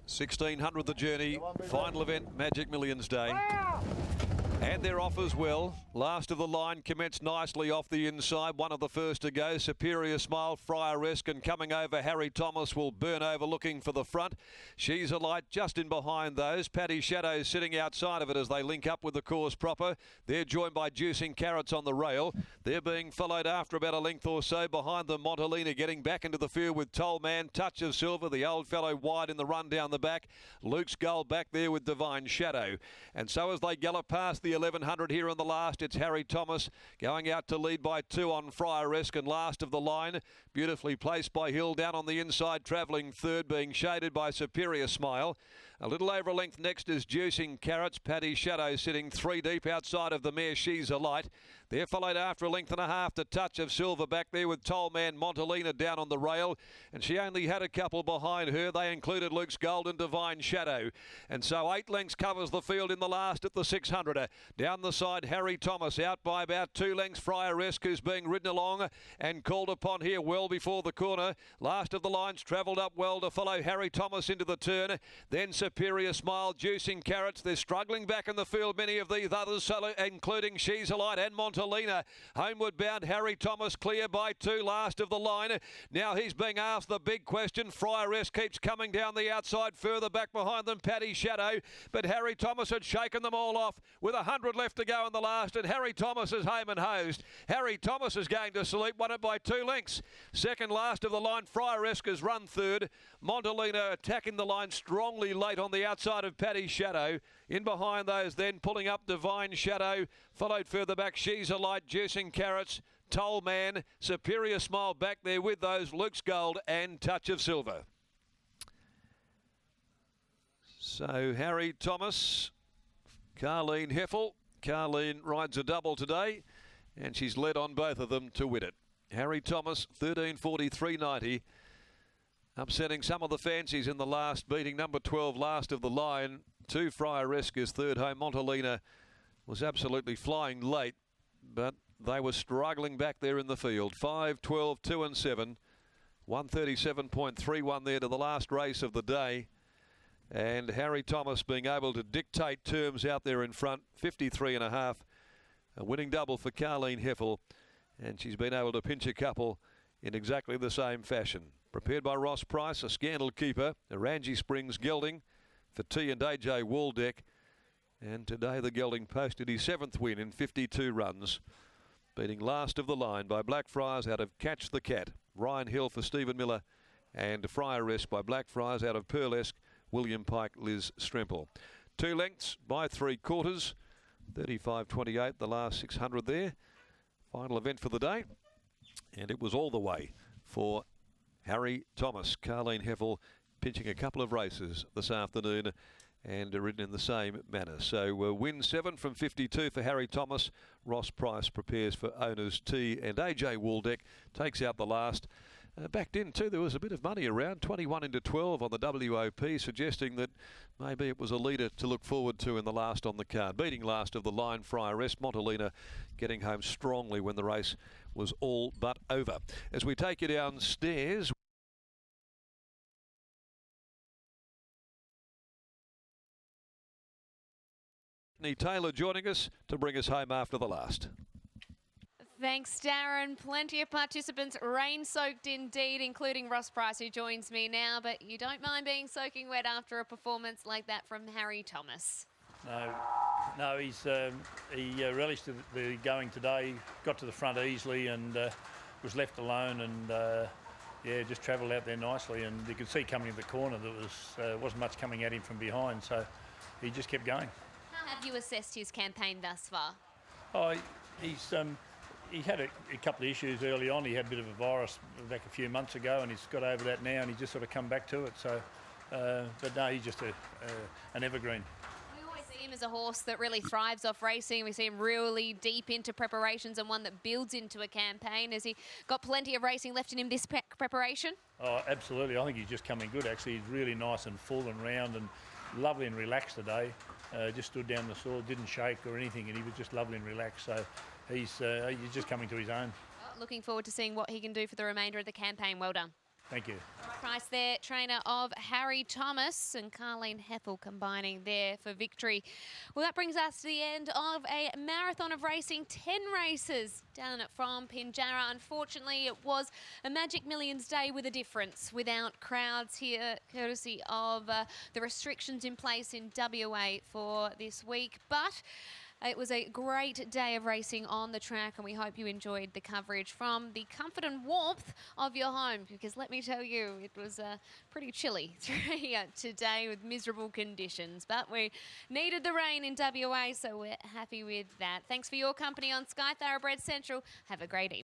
1600 the journey, final event, Magic Millions Day. And they're off as well. Last of the line commenced nicely off the inside. One of the first to go. Superior Smile, Friar Risk, and coming over, Harry Thomas will burn over looking for the front. She's a Light just in behind those. Paddy Shadow sitting outside of it as they link up with the course proper. They're joined by Juicing Carrots on the rail. They're being followed after about a length or so. Behind them, Montalina getting back into the field with Toll Man, Touch of Silver, the old fellow wide in the run down the back. Luke's Gold back there with Divine Shadow. And so as they gallop past the 1100 here in the last, it's Harry Thomas going out to lead by 2 on Friar Risk, and last of the line, beautifully placed by Hill down on the inside, travelling third, being shaded by Superior Smile. A little over a length next is Juicing Carrots. Paddy Shadow sitting 3 deep outside of the mare She's a Light. They're followed after a length and a half to Touch of Silver back there with Toll Man, Montalina down on the rail, and she only had a couple behind her. They included Luke's Gold and Divine Shadow, and so 8 lengths covers the field in the last at the 600. Down the side, Harry Thomas out by about 2 lengths. Friar Risk, who's being ridden along and called upon here well before the corner. Last of the lines travelled up well to follow Harry Thomas into the turn. Then Superior Smile, Juicing Carrots. They're struggling back in the field, many of these others, including She's a Light and Montalina. Homeward bound, Harry Thomas clear by 2, last of the line. Now he's being asked the big question. Friar Risk keeps coming down the outside, further back behind them, Paddy Shadow. But Harry Thomas had shaken them all off with 100 left to go in the last, and Harry Thomas is home and hosed. Harry Thomas is going to sleep, won it by 2 lengths. Second last of the line, Friar Risk has run third. Montalina attacking the line strongly late on the outside of Paddy Shadow. In behind those then, pulling up Divine Shadow, followed further back She's a Light, Juicing Carrots, Toll Man, Superior Smile back there with those, Luke's Gold and Touch of Silver. So Harry Thomas, Carleen Heffel. Carleen rides a double today, and she's led on both of them to win it. Harry Thomas, 13:43.90. Upsetting some of the fancies in the last, beating number 12 last of the line. 2 Friar Risk is third home. Montalina was absolutely flying late, but they were struggling back there in the field. 5, 12, 2 and 7. 137.31 there to the last race of the day. And Harry Thomas being able to dictate terms out there in front. 53.5. A winning double for Carleen Heffel. And she's been able to pinch a couple in exactly the same fashion. Prepared by Ross Price, a Scandal Keeper, Orangi Springs Gelding for T and AJ Waldeck. And today the Gelding posted his 7th win in 52 runs, beating last of the line by Blackfriars out of Catch the Cat. Ryan Hill for Stephen Miller, and Friar Risk by Blackfriars out of Pearlesque, William Pike, Liz Stremple. 2 lengths by 3/4, 35.28 the last 600 there. Final event for the day, and it was all the way for Harry Thomas. Carleen Heffel pinching a couple of races this afternoon and ridden in the same manner. So win 7 from 52 for Harry Thomas. Ross Price prepares for owners T, and AJ Waldeck takes out the last. Backed in too, there was a bit of money around, 21 into 12 on the WOP, suggesting that maybe it was a leader to look forward to in the last on the card. Beating last of the line, Friar Risk. Montalina getting home strongly when the race was all but over. As we take you downstairs, Taylor joining us to bring us home after the last. Thanks, Darren. Plenty of participants rain-soaked indeed, including Ross Price, who joins me now. But you don't mind being soaking wet after a performance like that from Harry Thomas? No, he relished the going today, got to the front easily and was left alone and, yeah, just travelled out there nicely. And you could see coming in the corner there wasn't much coming at him from behind, so he just kept going. How have you assessed his campaign thus far? Oh, he had a couple of issues early on. He had a bit of a virus back a few months ago, and he's got over that now, and he's just sort of come back to it. So, but no, he's just an evergreen. We always see him as a horse that really thrives off racing. We see him really deep into preparations and one that builds into a campaign. Has he got plenty of racing left in him this preparation? Oh, absolutely. I think he's just coming good, actually. He's really nice and full and round and lovely and relaxed today. Just stood down the sword, didn't shake or anything, and he was just lovely and relaxed. So he's just coming to his own. Looking forward to seeing what he can do for the remainder of the campaign. Well done. Thank you. Price there, trainer of Harry Thomas, and Carleen Hethel combining there for victory. Well, that brings us to the end of a marathon of racing, 10 races down from PINJ2021. Unfortunately, it was a Magic Millions day with a difference, without crowds here, courtesy of the restrictions in place in WA for this week. But it was a great day of racing on the track, and we hope you enjoyed the coverage from the comfort and warmth of your home, because let me tell you, it was pretty chilly here today with miserable conditions. But we needed the rain in WA, so we're happy with that. Thanks for your company on Sky Thoroughbred Central. Have a great evening.